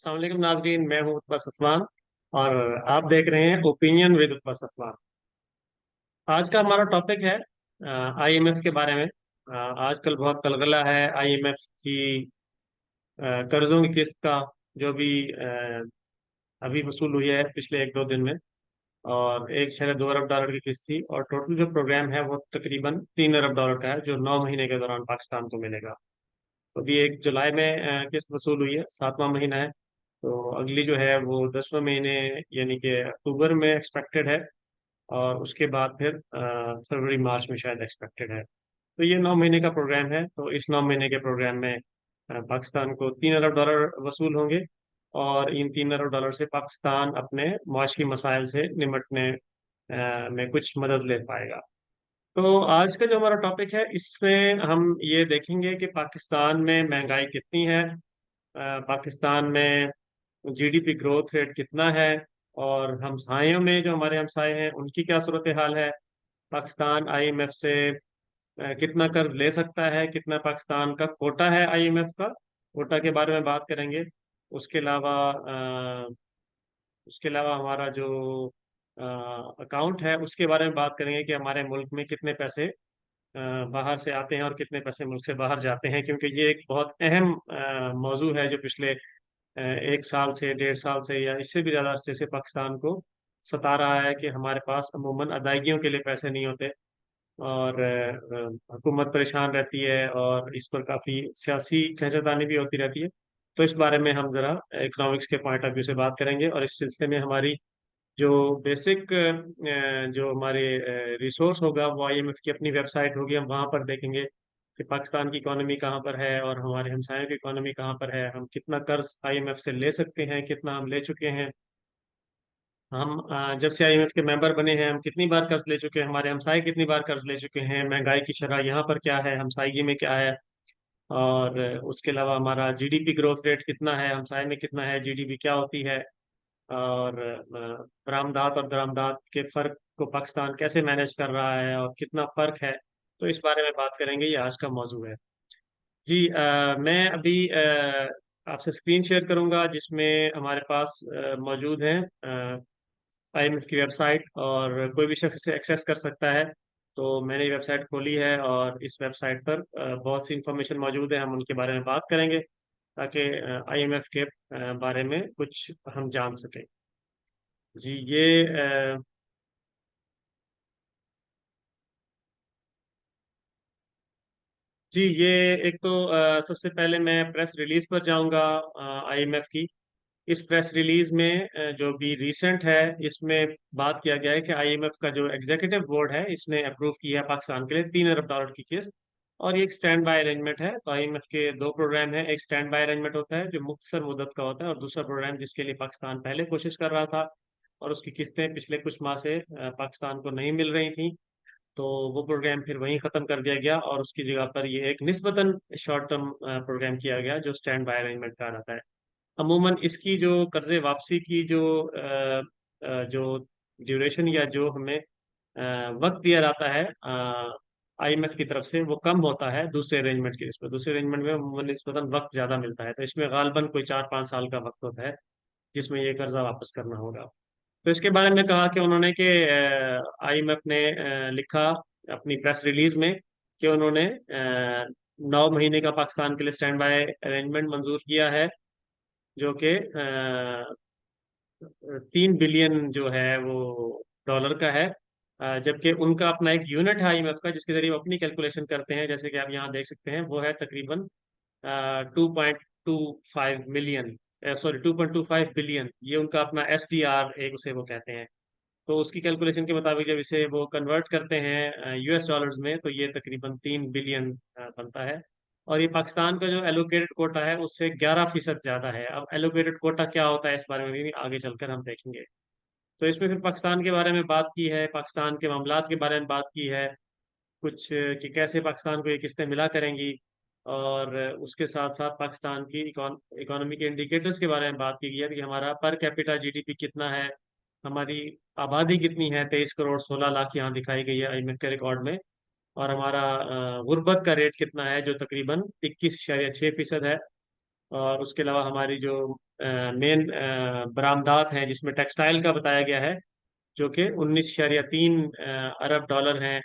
अस्सलाम वालेकुम नाज़रीन, मैं हूँ उत्पा सफ़वान और आप देख रहे हैं ओपिनियन विद उत्पा सफ़वान। आज का हमारा टॉपिक है आईएमएफ के बारे में। आजकल बहुत कलगला है आईएमएफ की कर्जों की किस्त का, जो भी अभी वसूल हुई है पिछले एक दो दिन में। और 1.2 अरब डॉलर की किस्त थी और टोटल जो प्रोग्राम है वो तकरीबन 3 अरब डॉलर का है, जो 9 महीने के दौरान पाकिस्तान को मिलेगा। तो अभी 1 जुलाई में किस्त वसूल हुई है, 7वां महीना है। तो अगली जो है वो 10वें महीने यानी कि अक्टूबर में एक्सपेक्टेड है। और उसके बाद फिर फरवरी मार्च में शायद एक्सपेक्टेड है। तो ये 9 महीने का प्रोग्राम है। तो इस 9 महीने के प्रोग्राम में पाकिस्तान को 3 अरब डॉलर वसूल होंगे। और इन 3 अरब डॉलर से पाकिस्तान अपने माशी मसाइल से निमटने में कुछ मदद ले पाएगा। तो आज का जो हमारा टॉपिक है, इसमें हम ये देखेंगे कि पाकिस्तान में महंगाई कितनी है, पाकिस्तान में जीडीपी ग्रोथ रेट कितना है, और हमसायों में जो हमारे हमसाए हैं उनकी क्या सूरत हाल है। पाकिस्तान आईएमएफ से कितना कर्ज ले सकता है, कितना पाकिस्तान का कोटा है आईएमएफ का, कोटा के बारे में बात करेंगे। उसके अलावा हमारा जो अकाउंट है उसके बारे में बात करेंगे कि हमारे मुल्क में कितने पैसे बाहर से आते हैं और कितने पैसे मुल्क से बाहर जाते हैं, क्योंकि ये एक बहुत अहम मौजू है जो पिछले 1 साल से 1.5 साल से या इससे भी ज़्यादा अरसे से पाकिस्तान को सता रहा है कि हमारे पास अमूमन अदायगियों के लिए पैसे नहीं होते। और हुकूमत परेशान रहती है और इस पर काफ़ी सियासी खींचातानी भी होती रहती है। तो इस बारे में हम ज़रा इकोनॉमिक्स के पॉइंट ऑफ व्यू से बात करेंगे, और इस सिलसिले में हमारी जो बेसिक जो हमारे रिसोर्स होगा वो आईएमएफ की अपनी वेबसाइट होगी। हम वहाँ पर देखेंगे कि पाकिस्तान की इकोनॉमी कहाँ पर है और हमारे हमसायों की इकोनॉमी कहाँ पर है, हम कितना कर्ज आईएमएफ से ले सकते हैं, कितना हम ले चुके हैं, हम जब से आईएमएफ के मेंबर बने हैं हम कितनी बार कर्ज ले चुके हैं, हमारे हमसाए कितनी बार कर्ज ले चुके हैं, महंगाई की शरह यहाँ पर क्या है, हमसायगी में क्या है। और उसके अलावा हमारा जीडीपी ग्रोथ रेट कितना है, हमसाए में कितना है, जीडीपी क्या होती है। और बरामदात और दरामदात के फर्क को पाकिस्तान कैसे मैनेज कर रहा है और कितना फर्क है। तो इस बारे में बात करेंगे, ये आज का मौजू है। जी, मैं अभी आपसे स्क्रीन शेयर करूंगा जिसमें हमारे पास मौजूद है आईएमएफ की वेबसाइट, और कोई भी शख्स इसे एक्सेस कर सकता है। तो मैंने ये वेबसाइट खोली है और इस वेबसाइट पर बहुत सी इंफॉर्मेशन मौजूद है, हम उनके बारे में बात करेंगे ताकि आईएमएफ के बारे में कुछ हम जान सकें। जी, ये एक तो सबसे पहले मैं प्रेस रिलीज पर जाऊंगा आईएमएफ की। इस प्रेस रिलीज में जो भी रीसेंट है, इसमें बात किया गया है कि आईएमएफ का जो एग्जीक्यूटिव बोर्ड है इसने अप्रूव किया है पाकिस्तान के लिए 3 अरब डॉलर की किस्त। और ये एक स्टैंड बाय अरेंजमेंट है। तो आईएमएफ के दो प्रोग्राम हैं, एक स्टैंड बाय अरेंजमेंट होता है जो मुख्तसर मुद्दत का होता है, और दूसरा प्रोग्राम जिसके लिए पाकिस्तान पहले कोशिश कर रहा था और उसकी किस्तें पिछले कुछ माह से पाकिस्तान को नहीं मिल रही थी। तो वो प्रोग्राम फिर वहीं ख़त्म कर दिया गया और उसकी जगह पर ये एक निस्बतन शॉर्ट टर्म प्रोग्राम किया गया जो स्टैंड बाय अरेंजमेंट कहा जाता है। अमूमन इसकी जो कर्जे वापसी की जो ड्यूरेशन या जो हमें वक्त दिया जाता है आईएमएफ की तरफ से, वो कम होता है दूसरे अरेंजमेंट की निस्बत। दूसरे अरेंजमेंट में अमूमन निस्बतन वक्त ज़्यादा मिलता है, तो इसमें गालबन कोई 4-5 साल का वक्त होता है जिसमें ये कर्जा वापस करना होगा। तो इसके बारे में कहा कि उन्होंने कि आईएमएफ ने लिखा अपनी प्रेस रिलीज में कि उन्होंने 9 महीने का पाकिस्तान के लिए स्टैंड बाय अरेंजमेंट मंजूर किया है, जो कि 3 बिलियन जो है वो डॉलर का है। जबकि उनका अपना एक यूनिट है आईएमएफ का जिसके जरिए वो अपनी कैलकुलेशन करते हैं, जैसे कि आप यहाँ देख सकते हैं, वो है तकरीबन 2.25 मिलियन, सॉरी 2.25 बिलियन। ये उनका अपना एसडीआर एक उसे वो कहते हैं। तो उसकी कैलकुलेशन के मुताबिक जब इसे वो कन्वर्ट करते हैं यूएस डॉलर्स में, तो ये तकरीबन 3 बिलियन बनता है। और ये पाकिस्तान का जो एलोकेटेड कोटा है उससे 11% ज्यादा है। अब एलोकेटेड कोटा क्या होता है इस बारे में भी आगे चलकर हम देखेंगे। तो इसमें फिर पाकिस्तान के बारे में बात की है, पाकिस्तान के मामलात के बारे में बात की है कुछ, कि कैसे पाकिस्तान को ये किस्तें मिला करेंगी। और उसके साथ साथ पाकिस्तान की इकोनॉमी के इंडिकेटर्स के बारे में बात की गई है कि हमारा पर कैपिटा जीडीपी कितना है, हमारी आबादी कितनी है, 23 करोड़ 16 लाख यहाँ दिखाई गई है आईएमएफ के रिकॉर्ड में। और हमारा गुर्बत का रेट कितना है जो तकरीबन 21.6% है। और उसके अलावा हमारी जो मेन बरामदात हैं, जिसमें टेक्सटाइल का बताया गया है, जो कि 19.3 अरब डॉलर हैं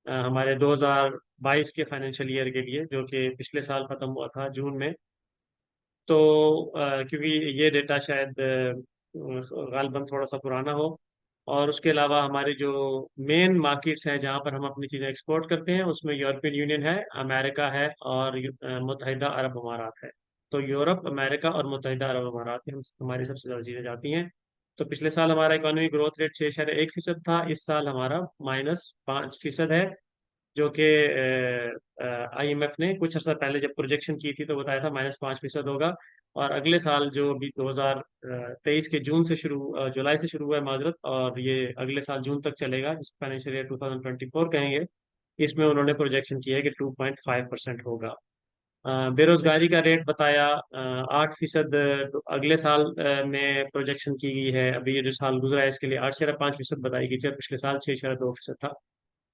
हमारे 2022 के फाइनेंशियल ईयर के लिए, जो कि पिछले साल खत्म हुआ था जून में। तो क्योंकि ये डेटा शायद गालबन थोड़ा सा पुराना हो, और उसके अलावा हमारे जो मेन मार्केट्स हैं जहाँ पर हम अपनी चीज़ें एक्सपोर्ट करते हैं, उसमें यूरोपियन यूनियन है, अमेरिका है, और मुत्तहिदा अरब अमारात है। तो यूरोप, अमेरिका और मुत्तहिदा अरब अमारात में हम हमारी सबसे ज़्यादा चीज़ें जाती हैं। तो पिछले साल हमारा इकोनॉमिक ग्रोथ रेट 6.1% था, इस साल हमारा -5% है, जो कि आईएमएफ ने कुछ अर्सा पहले जब प्रोजेक्शन की थी तो बताया था -5% होगा। और अगले साल जो अभी 2023 के जुलाई से शुरू हुआ है माजरत, और ये अगले साल जून तक चलेगा, जिस फाइनेंशियल ईयर 2024 कहेंगे, इसमें उन्होंने प्रोजेक्शन किया है कि 2.5% होगा। बेरोजगारी का रेट बताया 8%, अगले साल में प्रोजेक्शन की गई है। अभी ये जो साल गुजरा है इसके लिए 8.5% बताई गई थी, और पिछले साल 6.2% था।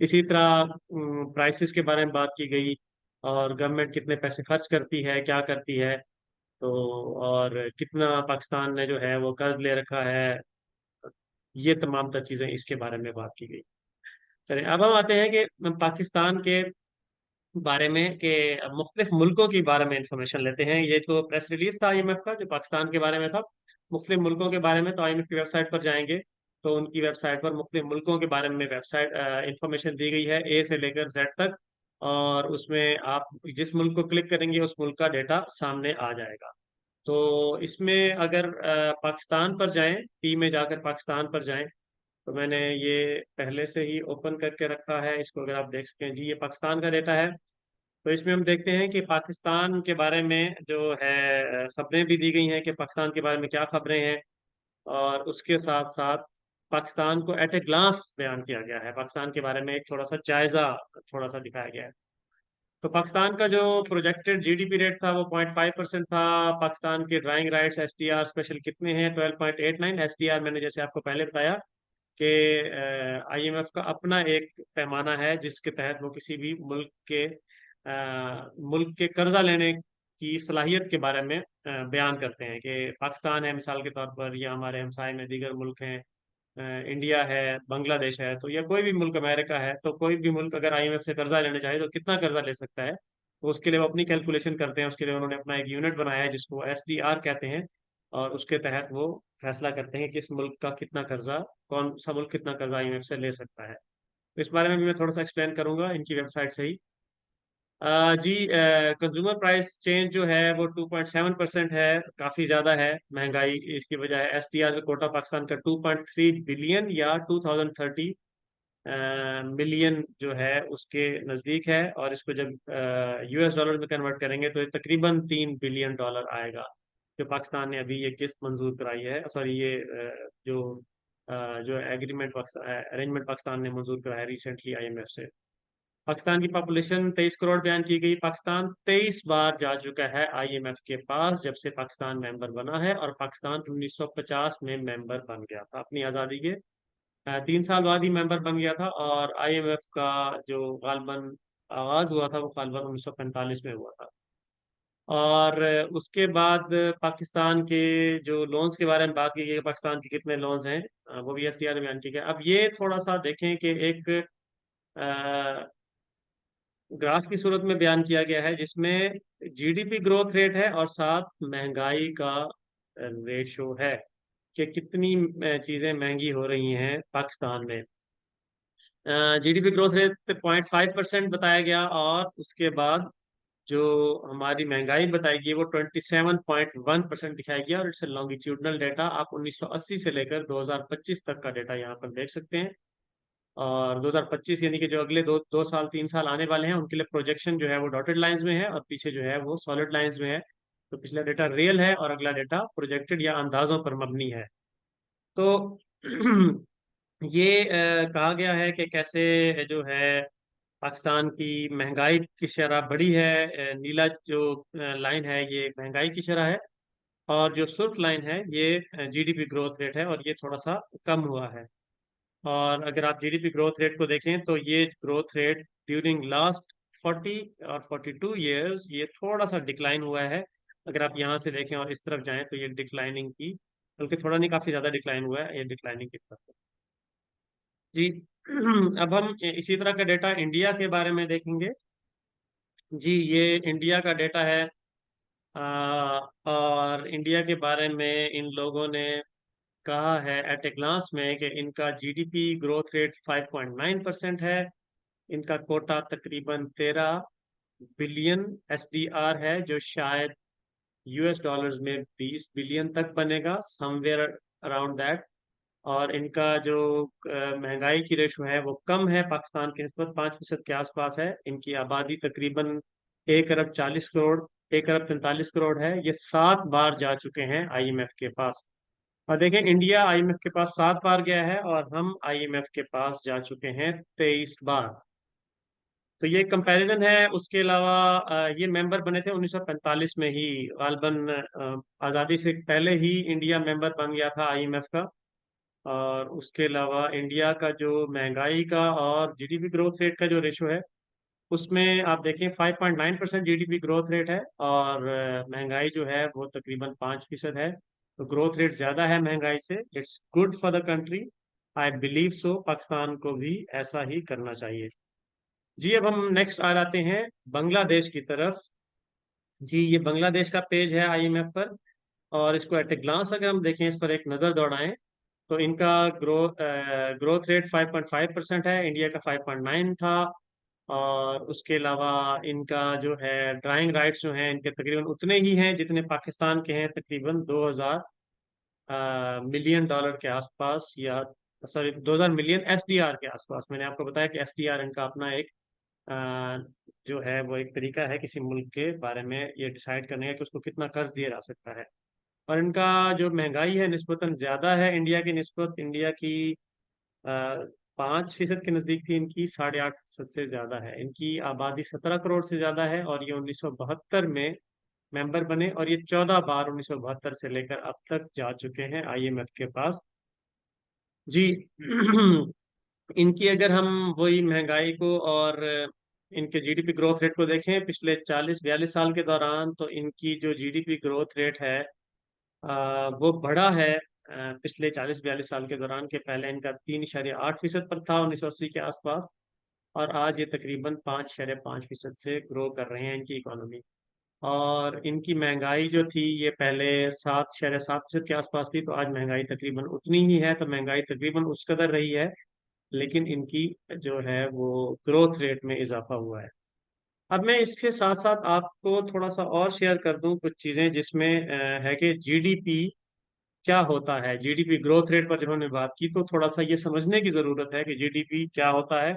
इसी तरह प्राइसेस के बारे में बात की गई, और गवर्नमेंट कितने पैसे खर्च करती है, क्या करती है, तो और कितना पाकिस्तान ने जो है वो कर्ज ले रखा है, ये तमाम तर चीज़ें इसके बारे में बात की गई। चलिए अब हम आते हैं कि पाकिस्तान के बारे में, कि मुख्तलिफ मुल्कों के बारे में इंफॉर्मेशन लेते हैं। ये तो प्रेस रिलीज था आईएमएफ का, जो पाकिस्तान के बारे में था। मुख्तलिफ मुल्कों के बारे में तो आईएमएफ की वेबसाइट पर जाएंगे, तो उनकी वेबसाइट पर मुख्तलिफ मुल्कों के बारे में वेबसाइट इंफॉर्मेशन दी गई है, ए से लेकर जेड तक। और उसमें आप जिस मुल्क को क्लिक करेंगे उस मुल्क का डेटा सामने आ जाएगा। तो इसमें अगर पाकिस्तान पर जाएं, पी में जाकर पाकिस्तान पर जाएं, तो मैंने ये पहले से ही ओपन करके रखा है इसको, अगर आप देख सकते हैं जी, ये पाकिस्तान का डेटा है। तो इसमें हम देखते हैं कि पाकिस्तान के बारे में जो है खबरें भी दी गई हैं, कि पाकिस्तान के बारे में क्या खबरें हैं, और उसके साथ साथ पाकिस्तान को एट ए ग्लांस बयान किया गया है, पाकिस्तान के बारे में एक थोड़ा सा जायजा थोड़ा सा दिखाया गया है। तो पाकिस्तान का जो प्रोजेक्टेड जीडीपी रेट था वो 0.5% था। पाकिस्तान के ड्राइंग राइट्स एसडीआर स्पेशल कितने हैं? 12.89। एसडीआर मैंने जैसे आपको पहले बताया कि आईएमएफ का अपना एक पैमाना है, जिसके तहत वो किसी भी मुल्क के कर्जा लेने की सलाहियत के बारे में बयान करते हैं, कि पाकिस्तान है मिसाल के तौर पर, या हमारे हमसाए में दीगर मुल्क हैं, इंडिया है, बांग्लादेश है, तो या कोई भी मुल्क, अमेरिका है, तो कोई भी मुल्क अगर आईएमएफ से कर्जा लेना चाहे तो कितना कर्जा ले सकता है, तो उसके लिए वो अपनी कैलकुलेशन करते हैं। उसके लिए उन्होंने अपना एक यूनिट बनाया है जिसको एसडीआर कहते हैं, और उसके तहत वो फैसला करते हैं कि इस मुल्क का कितना कर्जा, कौन सा मुल्क कितना कर्जा आईएमएफ से ले सकता है। तो इस बारे में भी मैं थोड़ा सा एक्सप्लेन करूंगा इनकी वेबसाइट से ही। जी, कंज्यूमर प्राइस चेंज जो है वो 2.7% है, काफ़ी ज़्यादा है महंगाई। इसकी वजह है एसडीआर का कोटा पाकिस्तान का 2.3 बिलियन या 2030 मिलियन जो है उसके नज़दीक है, और इसको जब यूएस डॉलर में कन्वर्ट करेंगे तो ये तकरीबन 3 बिलियन डॉलर आएगा, जो पाकिस्तान ने अभी ये किस्त मंजूर कराई है, सॉरी ये जो एग्रीमेंट अरेंजमेंट पाकिस्तान ने मंजूर कराया रिसेंटली आईएमएफ से। पाकिस्तान की पॉपुलेशन 23 करोड़ बयान की गई। पाकिस्तान 23 बार जा चुका है आईएमएफ के पास जब से पाकिस्तान मेंबर बना है, और पाकिस्तान 1950 में मेंबर बन गया था अपनी आज़ादी के 3 साल बाद ही मेंबर बन गया था। और आईएमएफ का जो गालबन आगाज हुआ था वो गालबन 1945 में हुआ था। और उसके बाद पाकिस्तान के जो लोन्स के बारे में बात की गई, पाकिस्तान के कितने लोन्स हैं, वो भी एसडीआर में बयान किया गया। अब ये थोड़ा सा देखें कि एक ग्राफ की सूरत में बयान किया गया है, जिसमें जीडीपी ग्रोथ रेट है और साथ महंगाई का रेशो है, कि कितनी चीजें महंगी हो रही हैं पाकिस्तान में। जीडीपी ग्रोथ रेट 0.5% बताया गया, और उसके बाद जो हमारी महंगाई बताई गई वो 27.1% दिखाई गया, और इट्स लॉन्गिट्यूडनल डेटा। आप 1980 से लेकर 2025 तक का डेटा यहाँ पर देख सकते हैं। और 2025 यानी कि जो अगले दो दो साल 3 साल आने वाले हैं उनके लिए प्रोजेक्शन जो है वो डॉटेड लाइंस में है, और पीछे जो है वो सॉलिड लाइंस में है। तो पिछला डेटा रियल है और अगला डेटा प्रोजेक्टेड या अंदाजों पर मबनी है। तो ये कहा गया है कि कैसे जो है पाकिस्तान की महंगाई की शरह बढ़ी है। नीला जो लाइन है ये महंगाई की शरह है, और जो सुर्ख लाइन है ये जीडीपी ग्रोथ रेट है, और ये थोड़ा सा कम हुआ है। और अगर आप जीडीपी ग्रोथ रेट को देखें तो ये ग्रोथ रेट ड्यूरिंग लास्ट 40 और 42 ईयर्स ये थोड़ा सा डिक्लाइन हुआ है, अगर आप यहाँ से देखें और इस तरफ जाएं तो ये डिक्लाइनिंग की, बल्कि थोड़ा नहीं काफी ज्यादा डिक्लाइन हुआ है, ये डिक्लाइनिंग की तरफ है। जी। अब हम इसी तरह का डेटा इंडिया के बारे में देखेंगे। जी, ये इंडिया का डेटा है। आ, और इंडिया के बारे में इन लोगों ने कहा है एट ए ग्लांस में कि इनका जीडीपी ग्रोथ रेट 5.9% है। इनका कोटा तकरीबन 13 बिलियन एसडीआर है, जो शायद यूएस डॉलर्स में 20 बिलियन तक बनेगा, समवेयर अराउंड दैट। और इनका जो महंगाई की रेशो है वो कम है, पाकिस्तान के निस्बत 5% के आसपास है। इनकी आबादी तकरीबन 1 अरब 40 करोड़, 1 अरब 43 करोड़ है। ये 7 बार जा चुके हैं आईएमएफ के पास। और देखें, इंडिया आईएमएफ के पास 7 बार गया है और हम आईएमएफ के पास जा चुके हैं 23 बार। तो ये कंपैरिजन है। उसके अलावा ये मेंबर बने थे 1945 में ही, गालबन आज़ादी से पहले ही इंडिया मेंबर बन गया था आईएमएफ का। और उसके अलावा इंडिया का जो महंगाई का और जीडीपी ग्रोथ रेट का जो रेशो है, उसमें आप देखें 5.9% जीडीपी ग्रोथ रेट है, और महंगाई जो है वो तकरीबन 5% है। तो ग्रोथ रेट ज़्यादा है महंगाई से। It's good for the country, I believe so. Pakistan को भी ऐसा ही करना चाहिए। जी, अब हम नेक्स्ट आ जाते हैं बांग्लादेश की तरफ। जी, ये बांग्लादेश का पेज है आईएमएफ पर। और इसको एट ए ग्लांस अगर हम देखें, इस पर एक नज़र दौड़ाएं, तो इनका ग्रोथ रेट 5.5% है, इंडिया का 5.9 था। और उसके अलावा इनका जो है ड्राइंग राइट्स जो हैं इनके तकरीबन उतने ही हैं जितने पाकिस्तान के हैं, तकरीबन 2000 मिलियन डॉलर के आसपास, या सॉरी 2000 मिलियन एसडीआर के आसपास। मैंने आपको बताया कि एसडीआर इनका अपना एक अ, जो है वो एक तरीका है किसी मुल्क के बारे में ये डिसाइड करने का कि उसको कितना कर्ज दिया जा सकता है। और इनका जो महंगाई है निस्बतन ज़्यादा है इंडिया की निस्बत। इंडिया की 5% के नज़दीक थी, इनकी 8.5% से ज़्यादा है। इनकी आबादी 17 करोड़ से ज़्यादा है, और ये 1972 में मेंबर बने, और ये 14 बार 1972 से लेकर अब तक जा चुके हैं आईएमएफ के पास। जी। इनकी अगर हम वही महंगाई को और इनके जीडीपी ग्रोथ रेट को देखें पिछले 40-42 साल के दौरान, तो इनकी जो जीडीपी ग्रोथ रेट है वो बढ़ा है पिछले 40-42 साल के दौरान। के पहले इनका 3.8% पर था 1980 के आसपास, और आज ये तकरीबन 5.5% से ग्रो कर रहे हैं इनकी इकोनॉमी। और इनकी महंगाई जो थी ये पहले 7.7% के आसपास थी, तो आज महंगाई तकरीबन उतनी ही है। तो महंगाई तकरीबन उस कदर रही है, लेकिन इनकी जो है वो ग्रोथ रेट में इजाफा हुआ है। अब मैं इसके साथ साथ आपको थोड़ा सा और शेयर कर दूं कुछ चीज़ें, जिसमें है कि जीडीपी क्या होता है। जीडीपी ग्रोथ रेट पर जब हमने बात की, तो थोड़ा सा ये समझने की ज़रूरत है कि जीडीपी क्या होता है,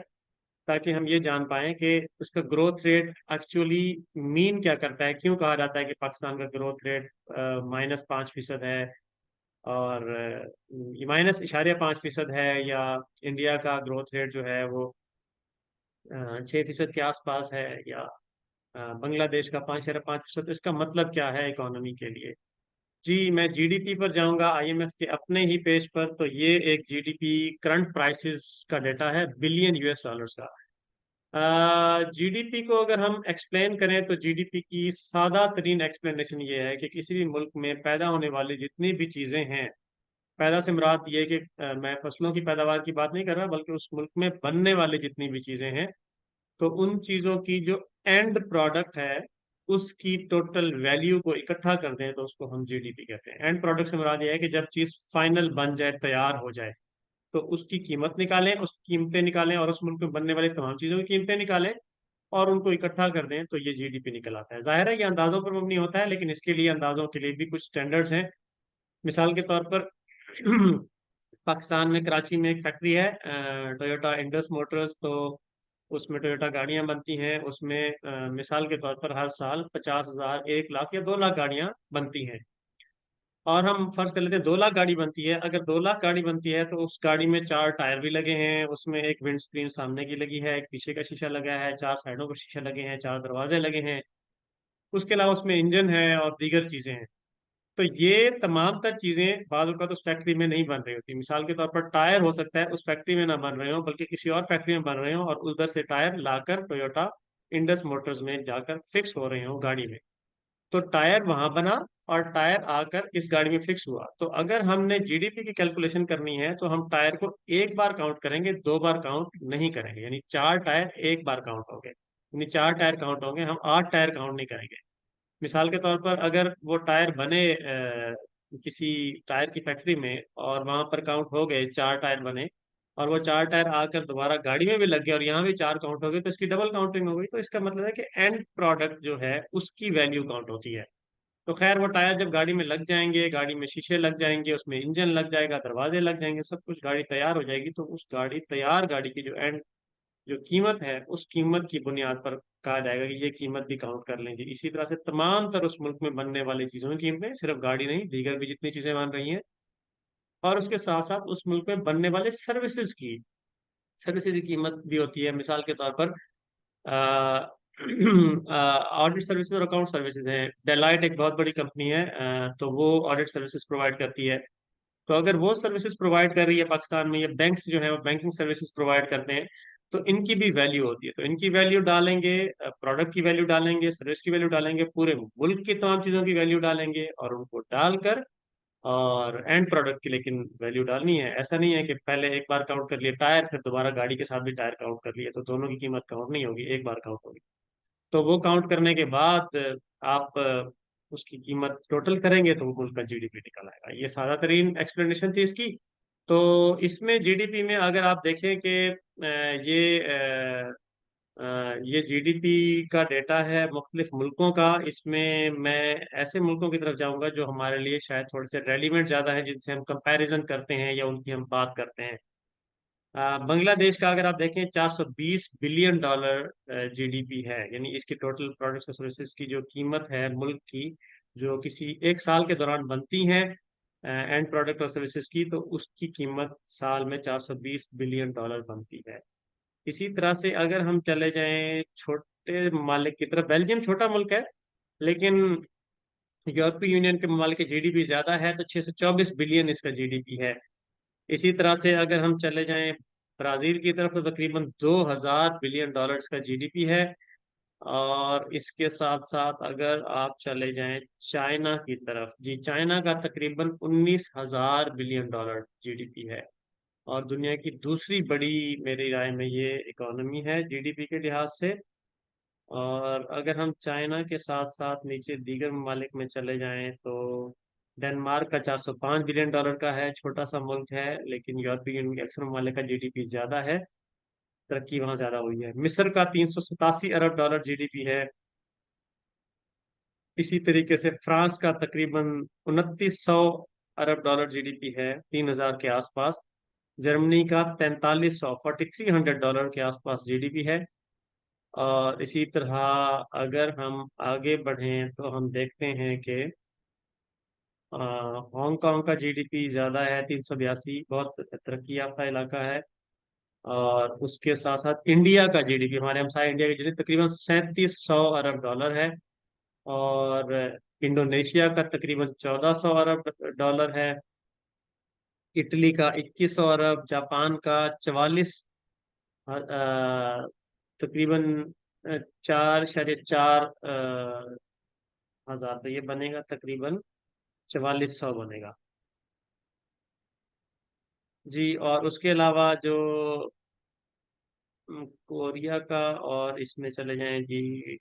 ताकि हम ये जान पाएं कि उसका ग्रोथ रेट एक्चुअली मीन क्या करता है। क्यों कहा जाता है कि पाकिस्तान का ग्रोथ रेट -5% है, और ये -0.5% है, या इंडिया का ग्रोथ रेट जो है वो 6% के आसपास है, या बांग्लादेश का 5.5%। इसका मतलब क्या है इकोनॉमी के लिए। जी, मैं जीडीपी पर जाऊंगा आईएमएफ के अपने ही पेज पर। तो ये एक जीडीपी करंट प्राइसेस का डेटा है, बिलियन यूएस डॉलर्स का। जीडीपी को अगर हम एक्सप्लेन करें, तो जीडीपी की सादा तरीन एक्सप्लेनेशन ये है कि किसी भी मुल्क में पैदा होने वाली जितनी भी चीज़ें हैं, पैदा से मुराद ये है कि मैं फसलों की पैदावार की बात नहीं कर रहा, बल्कि उस मुल्क में बनने वाली जितनी भी चीज़ें हैं, तो उन चीज़ों की जो एंड प्रोडक्ट है उसकी टोटल वैल्यू को इकट्ठा कर दें, तो उसको हम जीडीपी कहते हैं। एंड प्रोडक्ट से मुराद ये है कि जब चीज़ फाइनल बन जाए, तैयार हो जाए, तो उसकी कीमत निकालें, उसकी कीमतें निकालें, और उस मुल्क में बनने वाली तमाम चीज़ों की कीमतें निकालें, और उनको इकट्ठा कर दें, तो ये जीडीपी निकल आता है। जाहिर है ये अंदाजों पर मबनी होता है, लेकिन इसके लिए अंदाजों के लिए भी कुछ स्टैंडर्ड्स हैं। मिसाल के तौर पर पाकिस्तान में कराची में एक फैक्ट्री है, टोयोटा इंडस मोटर्स। तो उसमें टोयोटा गाड़ियां बनती हैं। उसमें मिसाल के तौर पर हर साल 50,000, 1 लाख या 2 लाख गाड़ियां बनती हैं। और हम फर्ज कर लेते हैं 2 लाख गाड़ी बनती है। अगर 2 लाख गाड़ी बनती है, तो उस गाड़ी में 4 टायर भी लगे हैं, उसमें एक विंड स्क्रीन सामने की लगी है, एक पीछे का शीशा लगा है, 4 साइडों पर शीशे लगे हैं, 4 दरवाजे लगे हैं। उसके अलावा उसमें इंजन है और दीगर चीजें हैं। तो ये तमाम तर चीजें बाज़ औक़ात उस फैक्ट्री में नहीं बन रही होती। मिसाल के तौर पर टायर हो सकता है उस फैक्ट्री में ना बन रहे हो, बल्कि किसी और फैक्ट्री में बन रहे हो, और उधर से टायर लाकर टोयोटा इंडस मोटर्स में जाकर फिक्स हो रहे हो गाड़ी में। तो टायर वहां बना और टायर आकर इस गाड़ी में फिक्स हुआ। तो अगर हमने जीडीपी की कैलकुलेशन करनी है तो हम टायर को एक बार काउंट करेंगे, दो बार काउंट नहीं करेंगे। यानी चार टायर एक बार काउंट होंगे, यानी चार टायर काउंट होंगे, हम आठ टायर काउंट नहीं करेंगे। मिसाल के तौर पर अगर वो टायर बने किसी टायर की फैक्ट्री में और वहां पर काउंट हो गए, चार टायर बने, और वो चार टायर आकर दोबारा गाड़ी में भी लग गए और यहाँ भी चार काउंट हो गए, तो इसकी डबल काउंटिंग हो गई। तो इसका मतलब है कि एंड प्रोडक्ट जो है उसकी वैल्यू काउंट होती है। तो खैर वो टायर जब गाड़ी में लग जाएंगे, गाड़ी में शीशे लग जाएंगे, उसमें इंजन लग जाएगा, दरवाजे लग जाएंगे, सब कुछ, गाड़ी तैयार हो जाएगी, तो उस गाड़ी तैयार गाड़ी की जो एंड जो कीमत है उस कीमत की बुनियाद पर कहा जाएगा कि ये कीमत भी काउंट कर लेंगे। इसी तरह से तमाम तर उस मुल्क में बनने वाली चीजों की कीमतें, सिर्फ गाड़ी नहीं, दीगर भी जितनी चीजें बन रही हैं, और उसके साथ साथ उस मुल्क में बनने वाले सर्विसेज की कीमत भी होती है। मिसाल के तौर पर ऑडिट सर्विसेज और अकाउंट सर्विसेज है। डेलाइट एक बहुत बड़ी कंपनी है, तो वो ऑडिट सर्विसेज प्रोवाइड करती है। तो अगर वो सर्विसेज प्रोवाइड कर रही है पाकिस्तान में, या बैंक्स जो है वो बैंकिंग सर्विसेज प्रोवाइड करते हैं, तो इनकी भी वैल्यू होती है। तो इनकी वैल्यू डालेंगे, प्रोडक्ट की वैल्यू डालेंगे, सर्विस की वैल्यू डालेंगे, पूरे मुल्क की तमाम चीज़ों की वैल्यू डालेंगे, और उनको डालकर और एंड प्रोडक्ट की लेकिन वैल्यू डालनी है। ऐसा नहीं है कि पहले एक बार काउंट कर लिए टायर, फिर दोबारा गाड़ी के साथ भी टायर काउंट कर लिए, तो दोनों की कीमत काउंट नहीं होगी, एक बार काउंट होगी। तो वो काउंट करने के बाद आप उसकी कीमत टोटल करेंगे तो वो मुल्क का जीडीपी निकल आएगा। ये सादा तरीन एक्सप्लेनेशन थी इसकी। तो इसमें जीडीपी में अगर आप देखें कि ये ये जीडीपी का डेटा है मुख्तलिफ मुल्कों का। इसमें मैं ऐसे मुल्कों की तरफ जाऊंगा जो हमारे लिए शायद थोड़े से रेलिवेंट ज़्यादा है, जिनसे हम कंपैरिजन करते हैं या उनकी हम बात करते हैं। बांग्लादेश का अगर आप देखें, 420 बिलियन डॉलर जीडीपी है। यानी इसकी टोटल प्रोडक्ट्स और सर्विसेज की जो कीमत है मुल्क की, जो किसी एक साल के दौरान बनती है एंड प्रोडक्ट और सर्विसेज की, तो उसकी कीमत साल में 420 बिलियन डॉलर बनती है। इसी तरह से अगर हम चले जाएं छोटे ममालिक की तरफ, बेल्जियम छोटा मुल्क है, लेकिन यूरोपीय यूनियन के ममालिक की जीडीपी ज्यादा है, तो 624 बिलियन इसका जीडीपी है। इसी तरह से अगर हम चले जाएं ब्राजील की तरफ, तो तकरीबन 2000 बिलियन डॉलर्स का जीडीपी है। और इसके साथ साथ अगर आप चले जाएं चाइना की तरफ, जी चाइना का तकरीबन 19,000 बिलियन डॉलर जीडीपी है, और दुनिया की दूसरी बड़ी मेरी राय में ये इकोनॉमी है जीडीपी के लिहाज से। और अगर हम चाइना के साथ साथ नीचे दीगर ममालिक में चले जाएं, तो डेनमार्क का 405 बिलियन डॉलर का है, छोटा सा मुल्क है, लेकिन यूरोपीय यूनियन के अक्सर ममालिक का जीडीपी ज्यादा है, तरक्की वहाँ ज्यादा हुई है। मिस्र का 387 अरब डॉलर जीडीपी है। इसी तरीके से फ्रांस का तकरीबन 2900 अरब डॉलर जीडीपी है, 3000 के आसपास। जर्मनी का 4300 डॉलर के आसपास जीडीपी है। और इसी तरह अगर हम आगे बढ़ें तो हम देखते हैं कि हांगकांग का जीडीपी ज़्यादा है, 382, बहुत तरक्की याफ्ता इलाका है। और उसके साथ साथ इंडिया का जीडीपी, हमारे हमसाय इंडिया की जीडीपी तकरीबन 3700 अरब डॉलर है। और इंडोनेशिया का तकरीबन 1400 अरब डॉलर है। इटली का 2100 अरब, जापान का 44 तकरीबन 4.4 हजार, तो ये बनेगा तकरीबन 4400 बनेगा। जी, और उसके अलावा जो कोरिया का, और इसमें चले जाएं जी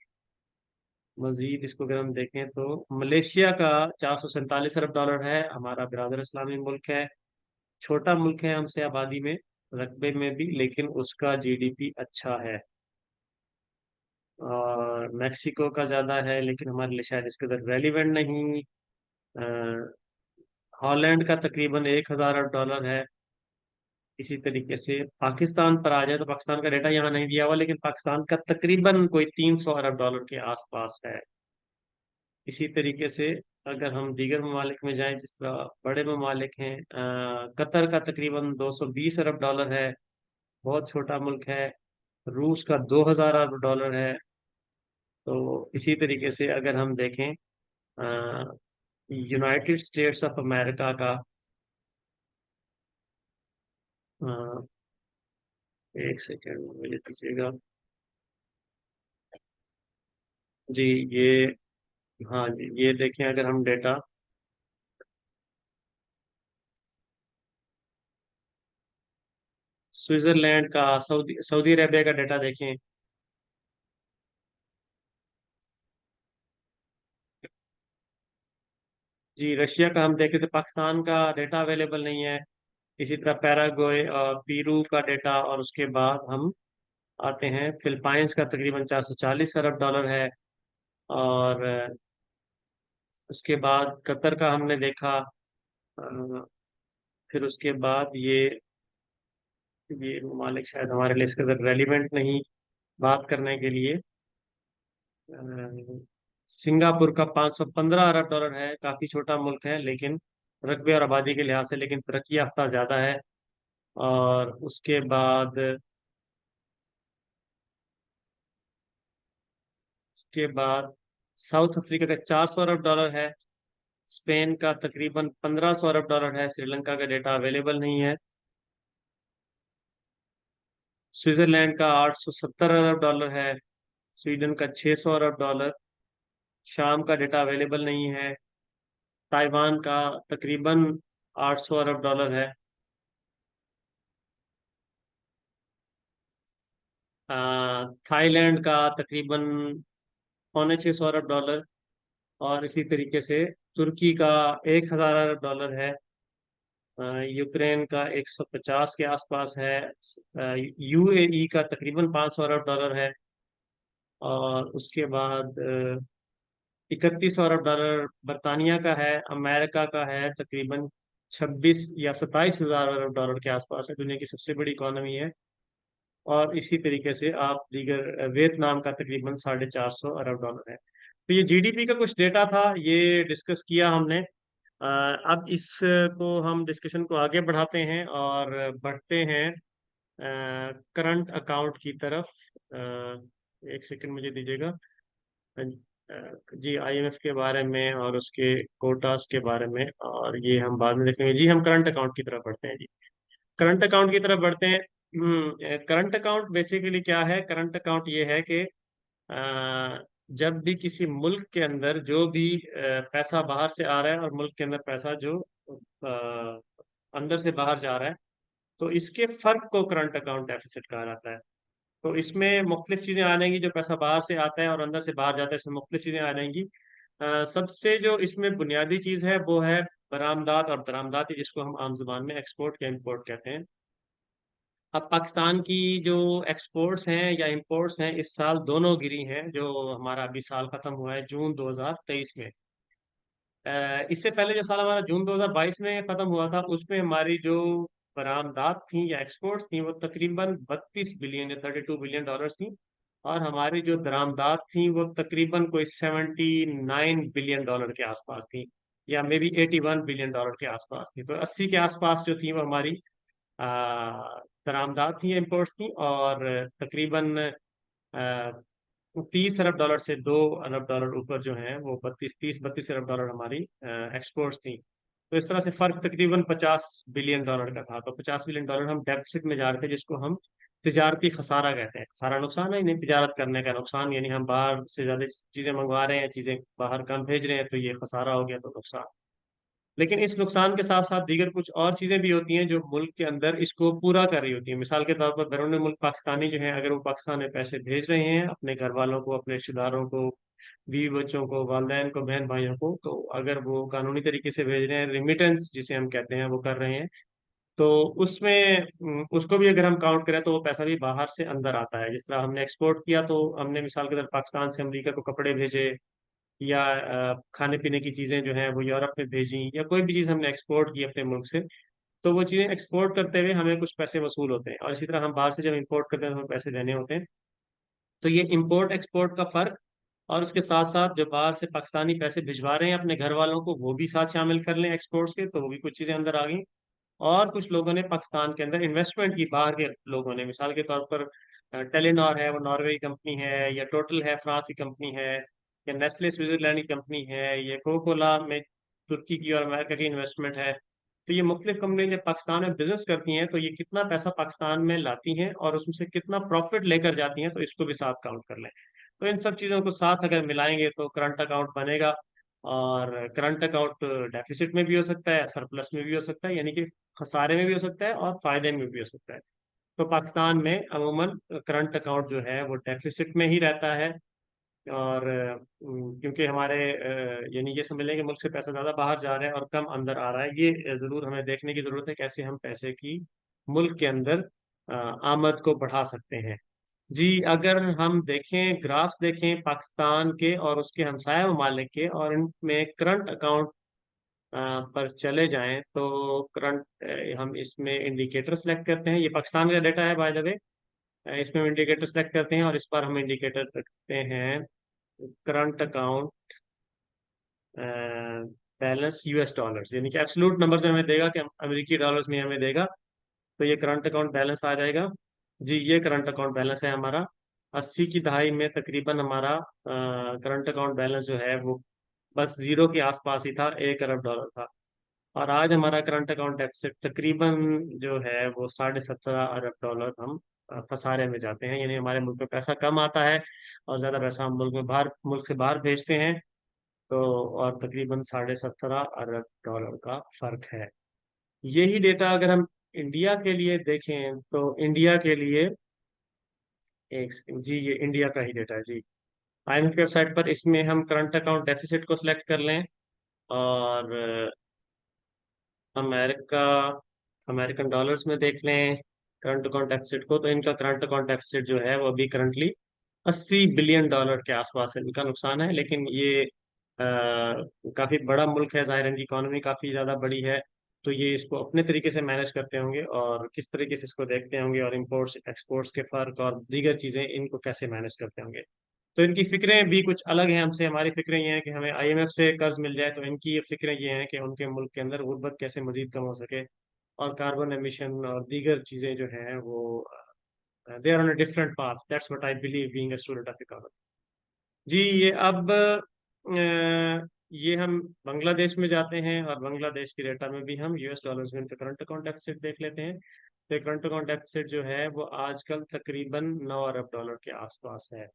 मजीद, इसको अगर हम देखें तो मलेशिया का 447 अरब डॉलर है, हमारा बिरादर इस्लामी मुल्क है। छोटा मुल्क है हमसे आबादी में, रकबे में भी, लेकिन उसका जीडीपी अच्छा है। और मैक्सिको का ज़्यादा है, लेकिन हमारे लिए शायद इसके अंदर रेलिवेंट नहीं। हॉलैंड का तकरीबन 1000 अरब डॉलर है। इसी तरीके से पाकिस्तान पर आ जाए तो पाकिस्तान का डेटा यहाँ नहीं दिया हुआ, लेकिन पाकिस्तान का तकरीबन कोई 300 अरब डॉलर के आसपास है। इसी तरीके से अगर हम दीगर ममालिक में जाएं, जिस तरह बड़े ममालिक हैं, कतर का तकरीबन 220 अरब डॉलर है, बहुत छोटा मुल्क है। रूस का 2000 अरब डॉलर है। तो इसी तरीके से अगर हम देखें यूनाइटेड स्टेट्स ऑफ अमेरिका का, अ, एक सेकेंड मुझे दीजिएगा जी, ये हाँ जी, ये देखें अगर हम डेटा स्विट्जरलैंड का, सऊदी सऊदी अरेबिया का डेटा देखें। जी, रशिया का हम देखें तो पाकिस्तान का डेटा अवेलेबल नहीं है। इसी तरह पैराग्वे और पीरू का डेटा, और उसके बाद हम आते हैं फिलीपाइंस का तकरीबन 440 अरब डॉलर है। और उसके बाद कतर का हमने देखा। अ, फिर उसके बाद ये ममालिक शायद हमारे लिए इसके अंदर रेलिवेंट नहीं बात करने के लिए। अ, सिंगापुर का 515 अरब डॉलर है, काफी छोटा मुल्क है लेकिन रकबे और आबादी के लिहाज से, लेकिन तरक्की याफ्ता ज्यादा है। और उसके बाद साउथ अफ्रीका का 400 अरब डॉलर है। स्पेन का तकरीबन 1500 अरब डॉलर है। श्रीलंका का डेटा अवेलेबल नहीं है। स्विट्जरलैंड का 870 अरब डॉलर है। स्वीडन का 600 अरब डॉलर। शाम का डेटा अवेलेबल नहीं है। ताइवान का तकरीबन 800 अरब डॉलर है। थाईलैंड का तकरीबन 650 अरब डॉलर। और इसी तरीके से तुर्की का 1000 अरब डॉलर है। यूक्रेन का 150 के आसपास है। यूएई का तकरीबन 500 अरब डॉलर है। और उसके बाद 3100 अरब डॉलर बरतानिया का है। अमेरिका का है तकरीबन 26 या 27 हजार अरब डॉलर के आसपास है, दुनिया की सबसे बड़ी इकोनॉमी है। और इसी तरीके से आप दीगर वियतनाम का तकरीबन 450 अरब डॉलर है। तो ये जीडीपी का कुछ डेटा था, ये डिस्कस किया हमने। अब इसको हम डिस्कशन को आगे बढ़ाते हैं और बढ़ते हैं करंट अकाउंट की तरफ। एक सेकंड मुझे दीजिएगा। जी, आईएमएफ के बारे में और उसके कोटास के बारे में, और ये हम बाद में देखेंगे। जी, हम करंट अकाउंट की तरफ बढ़ते हैं जी। करंट अकाउंट की तरफ बढ़ते हैं। करंट अकाउंट बेसिकली क्या है? करंट अकाउंट ये है कि जब भी किसी मुल्क के अंदर जो भी पैसा बाहर से आ रहा है और मुल्क के अंदर पैसा जो अंदर से बाहर जा रहा है, तो इसके फर्क को करंट अकाउंट डेफिसिट कहा जाता है। तो इसमें मुख्तलिफ चीजें आ जाएंगी, जो पैसा बाहर से आता है और अंदर से बाहर जाता है, इसमें मुख्तलिफ चीजें आ जाएंगी। सबसे जो इसमें बुनियादी चीज है वो है बरामदात और दरामदात, जिसको हम आम जुबान में एक्सपोर्ट या इम्पोर्ट कहते हैं। अब पाकिस्तान की जो एक्सपोर्ट्स हैं या इंपोर्ट्स हैं, इस साल दोनों गिरी हैं। जो हमारा अभी साल खत्म हुआ है जून 2023 में, इससे पहले जो साल हमारा जून 2022 में खत्म हुआ था, उसमें हमारी जो बरामदात थी या एक्सपोर्ट्स थी वो तकरीबन 32 बिलियन या 32 बिलियन डॉलर्स थी। और हमारी जो दरामदात थी वो तकरीबन कोई 79 बिलियन डॉलर के आसपास थी, या मे बी 81 बिलियन डॉलर के आसपास थी। तो 80 के आसपास जो थी वो हमारी दरामदात थी, इम्पोर्ट्स थी। और तकरीबन 30 अरब डॉलर से 2 अरब डॉलर ऊपर जो है वो 32 अरब डॉलर हमारी एक्सपोर्ट्स थी। तो इस तरह से फर्क तकरीबन 50 बिलियन डॉलर का था। तो 50 बिलियन डॉलर हम डेफिसिट में जा रहे थे, जिसको हम तिजारती खसारा कहते हैं। खसारा नुकसान है, नहीं तिजारत करने का नुकसान, यानी हम बाहर से ज्यादा चीजें मंगवा रहे हैं, चीजें बाहर कम भेज रहे हैं, तो ये खसारा हो गया, तो नुकसान। लेकिन इस नुकसान के साथ साथ दीगर कुछ और चीजें भी होती हैं जो मुल्क के अंदर इसको पूरा कर रही होती हैं। मिसाल के तौर पर बैरून मुल्क पाकिस्तानी जो हैं, अगर वो पाकिस्तान में पैसे भेज रहे हैं अपने घर वालों को, अपने रिश्तेदारों को, बीवी बच्चों को, वालदैन को, बहन भाइयों को, तो अगर वो कानूनी तरीके से भेज रहे हैं, रिमिटेंस जिसे हम कहते हैं, वो कर रहे हैं, तो उसमें उसको भी अगर हम काउंट करें तो वो पैसा भी बाहर से अंदर आता है। जिस तरह हमने एक्सपोर्ट किया, तो हमने मिसाल के तौर पर पाकिस्तान से अमेरिका को कपड़े भेजे, या खाने पीने की चीजें जो हैं वो यूरोप में भेजी, या कोई भी चीज हमने एक्सपोर्ट की अपने मुल्क से, तो वो चीजें एक्सपोर्ट करते हुए हमें कुछ पैसे वसूल होते हैं। और इसी तरह हम बाहर से जब इंपोर्ट करते हैं तो हमें पैसे देने होते हैं। तो ये इंपोर्ट एक्सपोर्ट का फर्क, और उसके साथ साथ जो बाहर से पाकिस्तानी पैसे भिजवा रहे हैं अपने घर वालों को, वो भी साथ शामिल कर लें एक्सपोर्ट्स के, तो वो भी कुछ चीजें अंदर आ गई। और कुछ लोगों ने पाकिस्तान के अंदर इन्वेस्टमेंट की, बाहर के लोगों ने, मिसाल के तौर पर टेलीनॉर है, वो नॉर्वे की कंपनी है, या टोटल है फ्रांस की कंपनी है, या नेस्ले स्विट्जरलैंड की कंपनी है, या कोको कोला में तुर्की की और अमेरिका की इन्वेस्टमेंट है। तो ये मुख्तलिफ कंपनी जब पाकिस्तान में बिजनेस करती हैं, तो ये कितना पैसा पाकिस्तान में लाती हैं और उसमें से कितना प्रॉफिट लेकर जाती हैं, तो इसको भी साथ काउंट कर लें। तो इन सब चीज़ों को साथ अगर मिलाएंगे तो करंट अकाउंट बनेगा। और करंट अकाउंट डेफिसिट में भी हो सकता है, सरप्लस में भी हो सकता है, यानी कि खसारे में भी हो सकता है और फायदे में भी हो सकता है। तो पाकिस्तान में अमूमन करंट अकाउंट जो है वो डेफिसिट में ही रहता है। और क्योंकि हमारे यानी ये समझ लें कि मुल्क से पैसा ज़्यादा बाहर जा रहा है और कम अंदर आ रहा है, ये ज़रूर हमें देखने की ज़रूरत है कैसे हम पैसे की मुल्क के अंदर आमद को बढ़ा सकते हैं। जी, अगर हम देखें, ग्राफ्स देखें पाकिस्तान के और उसके हमसाया ममालिक के, और इनमें करंट अकाउंट पर चले जाएं, तो करंट हम इसमें इंडिकेटर सेलेक्ट करते हैं। ये पाकिस्तान का डेटा है बाय द वे। इसमें हम इंडिकेटर सेलेक्ट करते हैं और इस पर हम इंडिकेटर रखते हैं current account balance US dollars, यानी कि एब्सोल्यूट नंबर जो हमें देगा कि अमेरिकी डॉलर्स में हमें देगा, तो ये करंट अकाउंट बैलेंस आ जाएगा। जी, ये करंट अकाउंट बैलेंस है हमारा। 80 की दहाई में तकरीबन हमारा करंट अकाउंट बैलेंस जो है वो बस जीरो के आसपास ही था, 1 अरब डॉलर था। और आज हमारा करंट अकाउंट डेफिसिट तकरीबन जो है वो 17.5 अरब डॉलर हम खसारे में जाते हैं, यानी हमारे मुल्क में पैसा कम आता है और ज़्यादा पैसा हम मुल्क से बाहर भेजते हैं। तो और तकरीबन 17.5 अरब डॉलर का फर्क है। यही डेटा अगर हम इंडिया के लिए देखें, तो इंडिया के लिए एक सेकंड जी, ये इंडिया का ही डेटा है जी। आईएमएफ की वेबसाइट पर इसमें हम करंट अकाउंट डेफिसिट को सिलेक्ट कर लें और अमेरिका अमेरिकन डॉलर्स में देख लें करंट अकाउंट डेफिसिट को, तो इनका करंट अकाउंट डेफिसिट जो है वो अभी करंटली 80 बिलियन डॉलर के आसपास है, इनका नुकसान है। लेकिन ये काफी बड़ा मुल्क है, जाहिर है इनकी इकोनॉमी काफी ज्यादा बड़ी है, तो ये इसको अपने तरीके से मैनेज करते होंगे और किस तरीके से इसको देखते होंगे, और इंपोर्ट्स एक्सपोर्ट्स के फर्क और दीगर चीजें इनको कैसे मैनेज करते होंगे। तो इनकी फिक्रें भी कुछ अलग हैं हमसे। हमारी फिक्रें ये हैं कि हमें आईएमएफ से कर्ज मिल जाए, तो इनकी ये फिक्रें ये हैं कि उनके मुल्क के अंदर गुर्बत कैसे मजीद कम हो सके, और कार्बन एमिशन और दीगर चीजें जो हैं वो they are on a different path. That's what I believe being a student of economics. जी, ये अब ये हम बांग्लादेश में जाते हैं और बांग्लादेश के डेटा में भी हम यूएस डॉलर्स में करंट अकाउंट डेफिसिट देख लेते हैं। तो करंट अकाउंट डेफिसिट जो है वो आजकल तकरीबन 9 अरब डॉलर के आसपास है।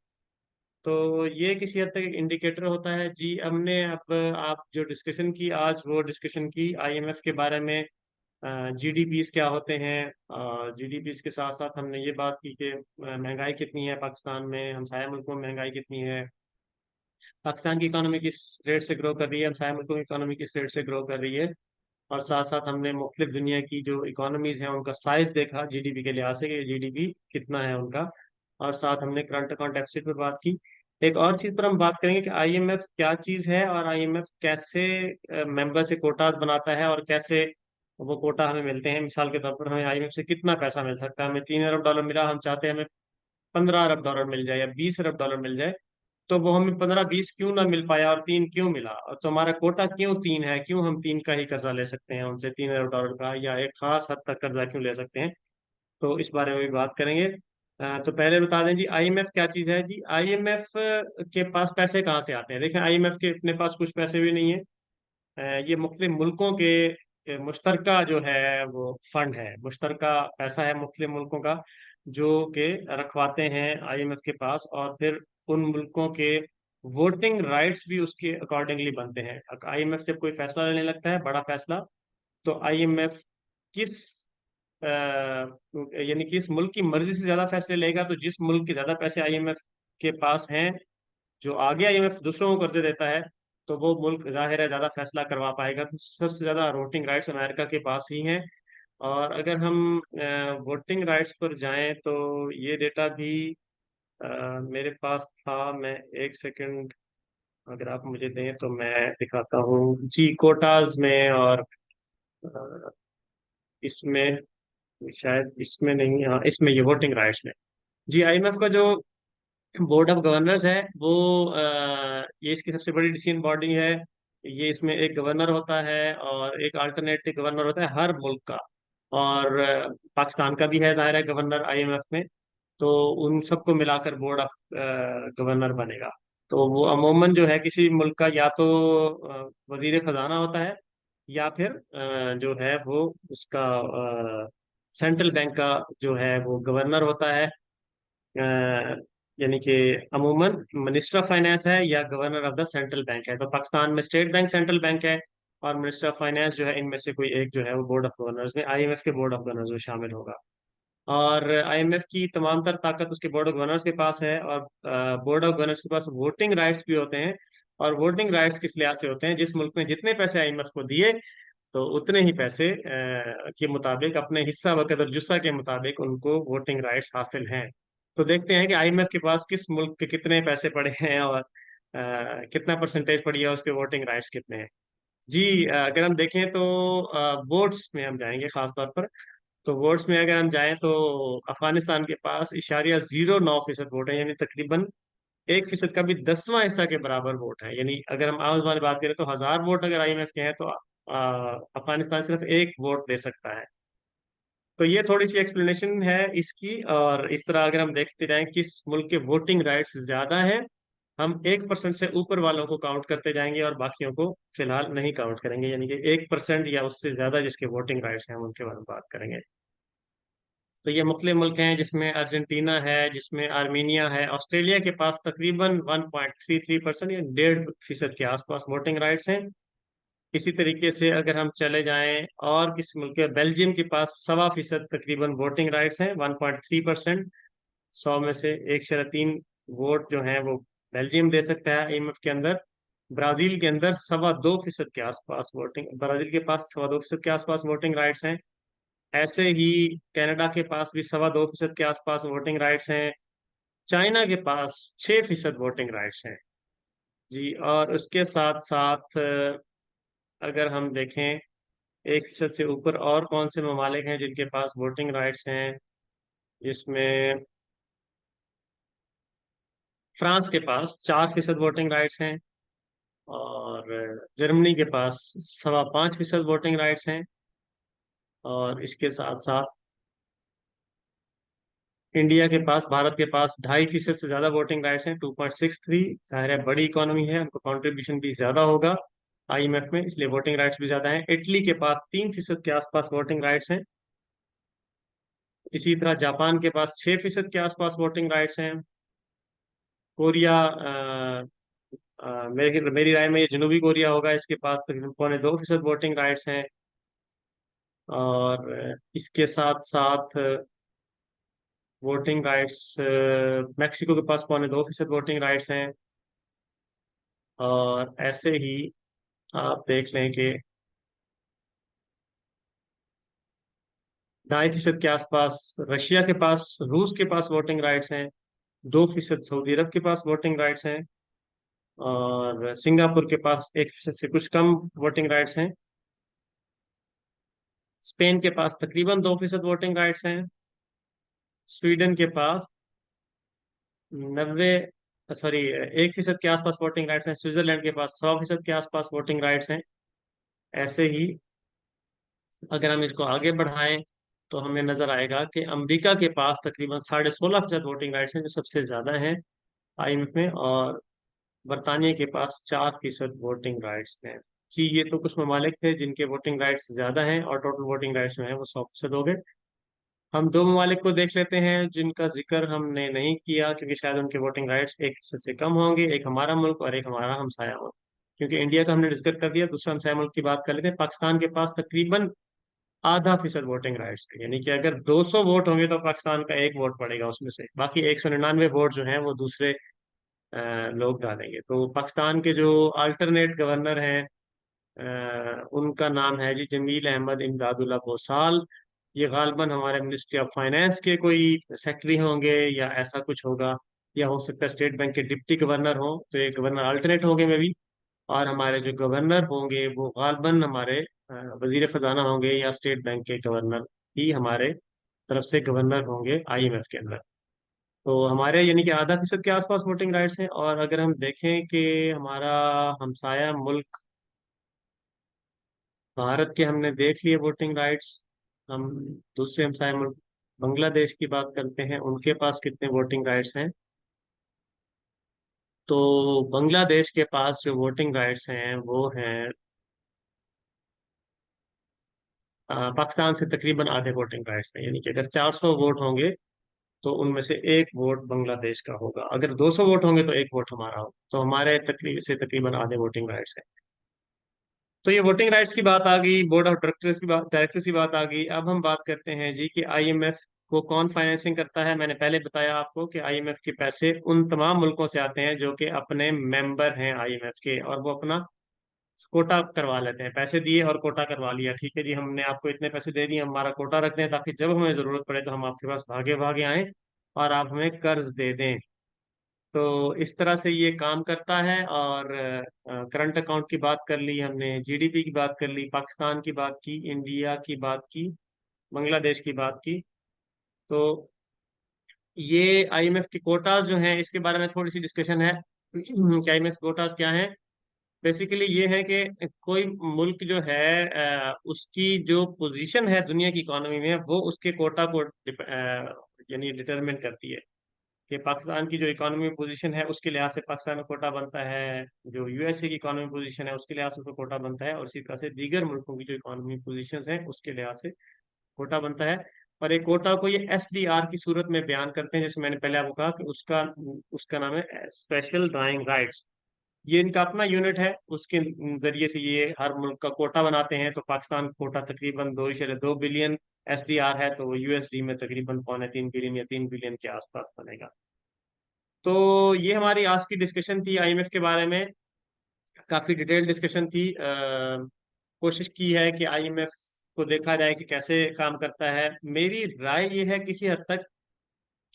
तो ये किसी हद तक इंडिकेटर होता है जी। हमने अब आप जो डिस्कशन की आज, वो डिस्कशन की आईएमएफ के बारे में, जीडीपीस क्या होते हैं, जीडीपीस के साथ साथ हमने ये बात की कि महंगाई कितनी है पाकिस्तान में, हमसाया मुल्कों में महंगाई कितनी है, पाकिस्तान की इकोनॉमी किस रेट से ग्रो कर रही है, हमसाया मुल्कों की इकोनॉमी किस रेट से ग्रो कर रही है। और साथ साथ हमने मुख्तलिफ दुनिया की जो इकोनॉमीज हैं उनका साइज देखा जीडीपी के लिहाज से कि जीडीपी कितना है उनका। और साथ हमने करंट अकाउंट डेफिसिट पर बात की। एक और चीज पर हम बात करेंगे कि आईएमएफ क्या चीज है और आईएमएफ कैसे मेंबर से कोटाज बनाता है और कैसे वो कोटा हमें मिलते हैं। मिसाल के तौर पर हमें आईएमएफ से कितना पैसा मिल सकता है, हमें 3 अरब डॉलर मिला, हम चाहते हैं हमें 15 अरब डॉलर मिल जाए या 20 अरब डॉलर मिल जाए, तो वो हमें 15-20 क्यों ना मिल पाया और 3 क्यों मिला, और तो हमारा कोटा क्यों 3 है, क्यों हम 3 का ही कर्जा ले सकते हैं उनसे, 3 अरब डॉलर का, या एक खास हद तक कर्जा क्यों ले सकते हैं। तो इस बारे में भी बात करेंगे। तो पहले बता दें जी आईएमएफ क्या चीज़ है। जी, आईएमएफ के पास पैसे कहाँ से आते हैं। देखें, आईएमएफ के अपने पास कुछ पैसे भी नहीं है। ये मुख्तलिफ मुल्कों के मुश्तरका जो है वो फंड है, मुश्तरका पैसा है मुख्तलिफ मुल्कों का, जो कि रखवाते हैं आईएमएफ के पास, और फिर उन मुल्कों के वोटिंग राइट्स भी उसके अकॉर्डिंगली बनते हैं। आईएमएफ जब कोई फैसला लेने लगता है, बड़ा फैसला, तो आईएमएफ किस यानी कि इस मुल्क की मर्जी से ज्यादा फैसले लेगा, तो जिस मुल्क के ज्यादा पैसे आईएमएफ के पास हैं, जो आगे आईएमएफ दूसरों को कर्जे देता है, तो वो मुल्क जाहिर है ज्यादा फैसला करवा पाएगा। तो सबसे ज्यादा वोटिंग राइट्स अमेरिका के पास ही हैं। और अगर हम वोटिंग राइट्स पर जाएं, तो ये डेटा भी मेरे पास था। मैं एक सेकंड, अगर आप मुझे दें तो मैं दिखाता हूँ जी, कोटाज में। और अ, इसमें शायद इसमें नहीं, हाँ इसमें, ये वोटिंग राइट्स में। जी, आईएमएफ का जो बोर्ड ऑफ गवर्नर्स है वो ये इसकी सबसे बड़ी डिसीजन बॉडी है। ये इसमें एक गवर्नर होता है और एक अल्टरनेटिव गवर्नर होता है हर मुल्क का। और पाकिस्तान का भी है जाहिर है गवर्नर आईएमएफ में। तो उन सबको मिलाकर बोर्ड ऑफ गवर्नर बनेगा। तो वो अमूमन जो है किसी मुल्क का या तो वजीर खजाना होता है, या फिर जो है वो उसका सेंट्रल बैंक का जो है वो गवर्नर होता है। यानी कि अमूमन मिनिस्टर ऑफ फाइनेंस है या governor of the central bank है। तो पाकिस्तान में स्टेट बैंक सेंट्रल बैंक है, और मिनिस्टर ऑफ फाइनेंस जो है इनमें से कोई एक जो है वो बोर्ड ऑफ गवर्नर्स में, आईएमएफ के बोर्ड ऑफ गवर्नर्स में शामिल होगा। और आईएमएफ की तमाम तर ताकत उसके बोर्ड ऑफ गवर्नर्स के पास है, और बोर्ड ऑफ गवर्नर्स के पास वोटिंग राइट्स भी होते हैं। और वोटिंग राइट्स किस लिहाज से होते हैं, जिस मुल्क ने जितने पैसे आईएमएफ को दिए तो उतने ही पैसे के मुताबिक, अपने हिस्सा व कदर जुस्सा के मुताबिक उनको वोटिंग राइट्स हासिल हैं। तो देखते हैं कि आईएमएफ के पास किस मुल्क के कितने पैसे पड़े हैं, और कितना परसेंटेज पड़ी है, उसके वोटिंग राइट्स कितने हैं। जी, अगर हम देखें तो वोट्स में हम जाएंगे खास तौर पर। तो वोट्स में अगर हम जाएं तो अफगानिस्तान के पास 0.09% वोट है, यानी तकरीबन 1% का भी 10वां हिस्सा के बराबर वोट है। यानी अगर हम आम वाली बात करें तो 1000 वोट अगर आईएमएफ के हैं तो अफगानिस्तान सिर्फ एक वोट दे सकता है। तो ये थोड़ी सी एक्सप्लेनेशन है इसकी। और इस तरह अगर हम देखते रहें किस मुल्क के वोटिंग राइट्स ज्यादा हैं, हम 1% से ऊपर वालों को काउंट करते जाएंगे और बाकियों को फिलहाल नहीं काउंट करेंगे। यानी कि 1% या उससे ज्यादा जिसके वोटिंग राइट्स हैं उनके बारे में बात करेंगे। तो ये मुख्तलिफ मुल्क हैं, जिसमें अर्जेंटीना है, जिसमें आर्मीनिया है। ऑस्ट्रेलिया के पास तकरीबन 1.33% या 1.5% के आसपास वोटिंग राइट्स हैं। इसी तरीके से अगर हम चले जाएं और किस मुल्क के, बेल्जियम के पास 1.25% तकरीबन वोटिंग राइट्स हैं, 1.3%। 100 में से 1.3 वोट जो हैं वो बेल्जियम दे सकता है आईएमएफ के अंदर। ब्राजील के अंदर 2.25% के आसपास वोटिंग, ब्राजील के पास 2.25% के आसपास वोटिंग राइट्स हैं। ऐसे ही कनाडा के पास भी 2.25% के आसपास वोटिंग राइट्स हैं। चाइना के पास 6% वोटिंग राइट्स हैं। जी, और उसके साथ साथ अगर हम देखें 1% से ऊपर और कौन से ममालिक हैं जिनके पास वोटिंग राइट्स हैं, जिसमें फ्रांस के पास 4% वोटिंग राइट्स हैं, और जर्मनी के पास 5.25% वोटिंग राइट्स हैं। और इसके साथ साथ इंडिया के पास, भारत के पास 2.5% से ज्यादा वोटिंग राइट्स हैं, 2.63। जाहिर है बड़ी इकोनॉमी है, उनको कंट्रीब्यूशन भी ज्यादा होगा आईएमएफ में, इसलिए वोटिंग राइट्स भी ज्यादा हैं। इटली के पास 3% के आसपास वोटिंग राइट्स हैं। इसी तरह जापान के पास 6% के आसपास वोटिंग राइट्स हैं। कोरिया, मेरी मेरी राय में ये जनूबी कोरिया होगा, इसके पास तकरीबन 2.25% वोटिंग राइट्स हैं। और इसके साथ साथ वोटिंग राइट्स, मैक्सिको के पास 2.25% वोटिंग राइट्स हैं। और ऐसे ही आप देख लें कि 2.5% के आसपास रशिया के पास, रूस के पास वोटिंग राइट्स हैं। 2% सऊदी अरब के पास वोटिंग राइट्स हैं। और सिंगापुर के पास 1% से कुछ कम वोटिंग राइट्स हैं। स्पेन के पास तकरीबन 2% वोटिंग राइट्स हैं। स्वीडन के पास 90, सॉरी, 1% के आसपास वोटिंग राइट्स हैं। स्विट्जरलैंड के पास 100% के आसपास वोटिंग राइट्स हैं। ऐसे ही अगर हम इसको आगे बढ़ाएं तो हमें नजर आएगा कि अमेरिका के पास तकरीबन 16.5% वोटिंग राइट्स हैं, जो सबसे ज्यादा हैं आईएमएफ में। और बरतानिया के पास 4% वोटिंग राइट्स हैं। जी, ये तो कुछ ममालिक थे जिनके वोटिंग राइट्स ज्यादा हैं, और टोटल वोटिंग राइट्स जो हैं वो 100% हो गए। हम दो ममालिक को देख लेते हैं जिनका जिक्र हमने नहीं किया, क्योंकि शायद उनके वोटिंग राइट्स 1% से कम होंगे। एक हमारा मुल्क और एक हमारा हमसाया मुल्क। क्योंकि इंडिया का हमने डिस्कस कर दिया, दूसरा हमसाया मुल्क की बात कर लेते हैं। पाकिस्तान के पास तकरीबन 0.5% वोटिंग राइट्स है, यानी कि अगर 200 वोट होंगे तो पाकिस्तान का एक वोट पड़ेगा उसमें से, बाकी 199 वोट जो हैं वो दूसरे लोग डालेंगे। तो पाकिस्तान के जो अल्टरनेट गवर्नर हैं, उनका नाम है जी जमील अहमद इमदादुल्ला भोसाल। ये गालबन हमारे मिनिस्ट्री ऑफ फाइनेंस के कोई सेक्रेटरी होंगे या ऐसा कुछ होगा, या हो सकता है स्टेट बैंक के डिप्टी गवर्नर हो, तो ये गवर्नर अल्टरनेट होंगे मे भी। और हमारे जो गवर्नर होंगे वो गालबन हमारे वजीर खजाना होंगे, या स्टेट बैंक के गवर्नर ही हमारे तरफ से गवर्नर होंगे आईएमएफ के अंदर। तो हमारे यानी कि 0.5% के आसपास वोटिंग राइट्स हैं। और अगर हम देखें कि हमारा हमसाया मुल्क भारत के हमने देख लिए वोटिंग राइट्स, हम दूसरे हमसाया मुल्क बांग्लादेश की बात करते हैं, उनके पास कितने वोटिंग राइट्स हैं। तो बांग्लादेश के पास जो वोटिंग राइट्स हैं वो हैं पाकिस्तान से तकरीबन आधे वोटिंग राइट्स हैं। यानी कि अगर 400 वोट होंगे तो उनमें से एक वोट बांग्लादेश का होगा। अगर 200 वोट होंगे तो एक वोट हमारा होगा, तो हमारे तकरीबन आधे वोटिंग राइट्स है। तो ये वोटिंग राइट्स की बात आ गई, बोर्ड ऑफ डायरेक्टर्स की बात आ गई। अब हम बात करते हैं जी कि आईएमएफ को कौन फाइनेंसिंग करता है। मैंने पहले बताया आपको कि आईएमएफ के पैसे उन तमाम मुल्कों से आते हैं जो कि अपने मेंबर हैं आईएमएफ के, और वो अपना कोटा करवा लेते हैं। पैसे दिए और कोटा करवा लिया, ठीक है जी, हमने आपको इतने पैसे दे दिए, हमारा कोटा रख दें ताकि जब हमें जरूरत पड़े तो हम आपके पास भागे भागे आए और आप हमें कर्ज दे दें। तो इस तरह से ये काम करता है। और करंट अकाउंट की बात कर ली हमने, जीडीपी की बात कर ली, पाकिस्तान की बात की, इंडिया की बात की, बांग्लादेश की बात की। तो ये आईएमएफ के कोटाज जो हैं इसके बारे में थोड़ी सी डिस्कशन है कि आईएमएफ कोटाज क्या है। बेसिकली ये है कि कोई मुल्क जो है उसकी जो पोजीशन है दुनिया की इकोनॉमी में, वो उसके कोटा को यानी डिटरमिन करती है। कि पाकिस्तान की जो इकोनॉमी पोजीशन है उसके लिहाज से पाकिस्तान में कोटा बनता है, जो यूएसए की इकोनॉमी पोजीशन है उसके लिहाज से उसको कोटा बनता है, और इसी तरह से दीगर मुल्कों की जो इकोनॉमी पोजीशन है उसके लिहाज से कोटा बनता है। और एक कोटा को ये एसडीआर की सूरत में बयान करते हैं, जैसे मैंने पहले आपको कहा कि उसका उसका नाम है स्पेशल ड्राइंग राइट्स। ये इनका अपना यूनिट है, उसके जरिए से ये हर मुल्क का कोटा बनाते हैं। तो पाकिस्तान कोटा तकरीबन 2.2 बिलियन एसडीआर है, तो वो यूएसडी में तकरीबन 2.75 बिलियन या 3 बिलियन के आसपास बनेगा। तो ये हमारी आज की डिस्कशन थी आईएमएफ के बारे में। काफी डिटेल डिस्कशन थी। कोशिश की है कि आईएमएफ को देखा जाए कि कैसे काम करता है। मेरी राय ये है किसी हद तक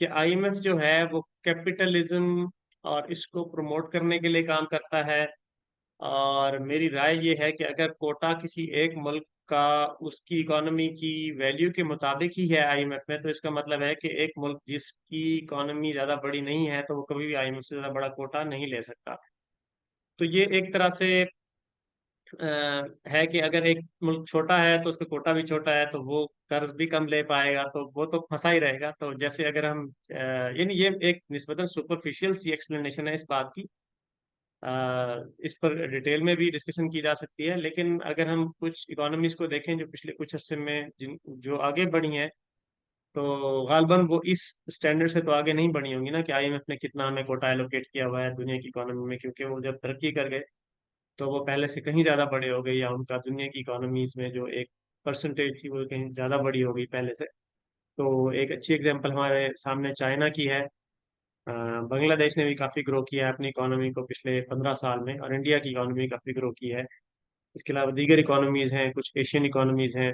कि आईएमएफ जो है वो कैपिटलिज्म और इसको प्रमोट करने के लिए काम करता है। और मेरी राय ये है कि अगर कोटा किसी एक मुल्क का उसकी इकोनॉमी की वैल्यू के मुताबिक ही है आईएमएफ में, तो इसका मतलब है कि एक मुल्क जिसकी इकोनॉमी ज्यादा बड़ी नहीं है तो वो कभी भी आईएमएफ से ज्यादा बड़ा कोटा नहीं ले सकता। तो ये एक तरह से है कि अगर एक मुल्क छोटा है तो उसका कोटा भी छोटा है, तो वो कर्ज भी कम ले पाएगा, तो वो तो फंसा ही रहेगा। तो जैसे अगर हम यानी ये एक निस्बतन सुपरफिशियल सी एक्सप्लेनेशन है इस बात की। इस पर डिटेल में भी डिस्कशन की जा सकती है, लेकिन अगर हम कुछ इकोनॉमीज को देखें जो पिछले कुछ अरसे में जिन जो आगे बढ़ी हैं, तो गालबन वो इस स्टैंडर्ड से तो आगे नहीं बढ़ी होंगी ना कि आईएमएफ ने कितना हमें कोटा एलोकेट किया हुआ है दुनिया की इकोनॉमी में, क्योंकि वो जब तरक्की कर गए तो वो पहले से कहीं ज़्यादा बड़े हो गए, या उनका दुनिया की इकोनॉमीज में जो एक परसेंटेज थी वो कहीं ज़्यादा बड़ी हो गई पहले से। तो एक अच्छी एग्जांपल हमारे सामने चाइना की है। बांग्लादेश ने भी काफ़ी ग्रो किया है अपनी इकोनॉमी को पिछले 15 साल में, और इंडिया की इकोनॉमी काफ़ी ग्रो की है। इसके अलावा दीगर इकोनॉमीज हैं, कुछ एशियन इकोनॉमीज हैं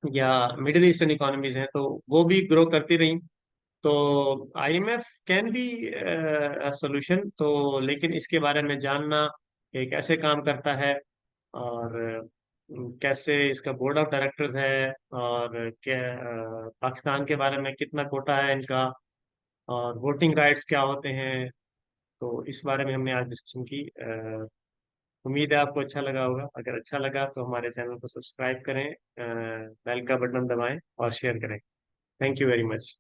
या मिडिल ईस्टर्न इकोनॉमीज हैं, तो वो भी ग्रो करती रही। तो आईएमएफ कैन बी सोल्यूशन, तो लेकिन इसके बारे में जानना कि कैसे काम करता है, और कैसे इसका बोर्ड ऑफ डायरेक्टर्स है, और क्या पाकिस्तान के बारे में कितना कोटा है इनका, और वोटिंग राइट्स क्या होते हैं, तो इस बारे में हमने आज डिस्कशन की। उम्मीद है आपको अच्छा लगा होगा। अगर अच्छा लगा तो हमारे चैनल को सब्सक्राइब करें, बेल का बटन दबाएं और शेयर करें। Thank you very much.